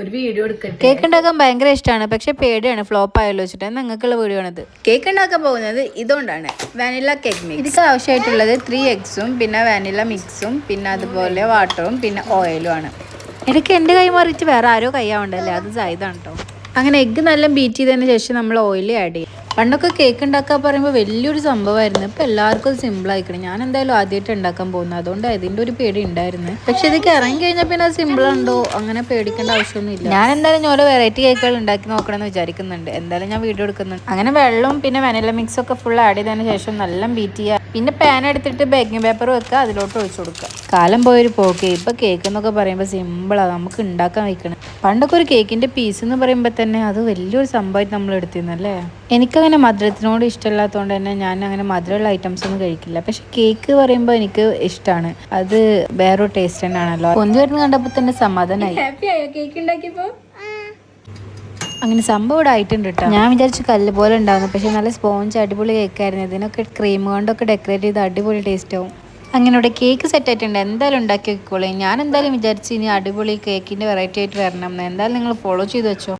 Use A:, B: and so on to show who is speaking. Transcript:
A: ഒരു വീഡിയോ എടുക്കട്ടെ.
B: കേക്ക് ഉണ്ടാക്കാൻ ഭയങ്കര ഇഷ്ടമാണ്, പക്ഷെ പേടിയാണ് ഫ്ലോപ്പ് ആയല്ലോ വെച്ചിട്ട്. നിങ്ങൾക്കുള്ള വീഡിയോ ആണിത്. കേക്ക് ഉണ്ടാക്കാൻ പോകുന്നത് ഇതുകൊണ്ടാണ്, വാനില കേക്ക് മിക്സ്. ഇതിക്ക് ആവശ്യമായിട്ടുള്ളത് 3 എഗ്സും പിന്നെ വാനില മിക്സും പിന്നെ അതുപോലെ വാട്ടറും പിന്നെ ഓയിലും ആണ്. ഇടയ്ക്ക് എൻ്റെ കൈ മാറിയിട്ട് വേറെ ആരോ കൈയാവണ്ടല്ലേ, അത് ഇതാണ് കേട്ടോ. അങ്ങനെ എഗ്ഗ് നല്ല ബീറ്റ് ചെയ്തതിന് ശേഷം നമ്മൾ ഓയിൽ ആഡ് ചെയ്യും. പണ്ടൊക്കെ കേക്ക് ഉണ്ടാക്കാൻ പറയുമ്പോൾ വലിയൊരു സംഭവമായിരുന്നു. ഇപ്പം എല്ലാവർക്കും അത് സിമ്പിൾ ആയിക്കണം. ഞാൻ എന്തായാലും ആദ്യമായിട്ട് ഉണ്ടാക്കാൻ പോകുന്നത്, അതുകൊണ്ട് അതിൻ്റെ ഒരു പേടി ഉണ്ടായിരുന്നു. പക്ഷെ ഇതൊക്കെ ഇറങ്ങി കഴിഞ്ഞാൽ പിന്നെ അത് സിമ്പിൾ ഉണ്ടോ അങ്ങനെ പേടിക്കേണ്ട ആവശ്യമൊന്നുമില്ല. ഞാൻ എന്തായാലും ഓരോ വെറൈറ്റി കേക്കുകൾ ഉണ്ടാക്കി നോക്കണമെന്ന് വിചാരിക്കുന്നുണ്ട്. എന്തായാലും ഞാൻ വീഡിയോ എടുക്കുന്നുണ്ട്. അങ്ങനെ വെള്ളവും പിന്നെ വാനില മിക്സ് ഒക്കെ ഫുൾ ആഡ് ചെയ്തതിന് ശേഷം നല്ല ബീറ്റ് ചെയ്യുക. പിന്നെ പാൻ എടുത്തിട്ട് ബേക്കിംഗ് പേപ്പർ വെക്കുക, അതിലോട്ട് ഒഴിച്ചു കൊടുക്കുക. കാലം പോയൊരു പോക്ക്. ഇപ്പം കേക്ക് എന്നൊക്കെ പറയുമ്പോൾ സിമ്പിളാണ്, നമുക്ക് ഉണ്ടാക്കാൻ വയ്ക്കണം. പണ്ടൊക്കെ ഒരു കേക്കിൻ്റെ പീസ് എന്ന് പറയുമ്പോൾ തന്നെ അത് വലിയൊരു സംഭവമായിട്ട് നമ്മൾ എടുത്തിരുന്നല്ലേ. എനിക്കങ്ങനെ മധുരത്തിനോട് ഇഷ്ടമില്ലാത്തതുകൊണ്ട് തന്നെ ഞാൻ അങ്ങനെ മധുരമുള്ള ഐറ്റംസ് ഒന്നും കഴിക്കില്ല. പക്ഷെ കേക്ക് പറയുമ്പോൾ എനിക്ക് ഇഷ്ടമാണ്, അത് വേറൊരു ടേസ്റ്റ് തന്നെയാണല്ലോ. പൊന്തി വരുന്ന കണ്ടപ്പോൾ തന്നെ സമാധാനമായി.
A: ഹാപ്പി ആയോ കേക്ക് ഉണ്ടാക്കിയപ്പോ?
B: അങ്ങനെ സംഭവം ഇവിടെ ആയിട്ടുണ്ട് കേട്ടോ. ഞാൻ വിചാരിച്ചു കല്ല് പോലെ ഉണ്ടാവുന്നു, പക്ഷെ നല്ല സ്പോഞ്ച് അടിപൊളി കേക്കായിരുന്നു. ഇതിനൊക്കെ ക്രീം കൊണ്ടൊക്കെ ഡെക്കറേറ്റ് ചെയ്ത് അടിപൊളി ടേസ്റ്റ് ആവും. അങ്ങനെ ഇവിടെ കേക്ക് സെറ്റ് ആയിട്ടുണ്ട്. എന്തായാലും ഉണ്ടാക്കി വെക്കോളൂ. ഞാൻ എന്തായാലും വിചാരിച്ചു ഇനി അടിപൊളി കേക്കിൻ്റെ വെറൈറ്റി ആയിട്ട് വരണം എന്ന്. എന്തായാലും നിങ്ങൾ ഫോളോ ചെയ്ത് വെച്ചോ.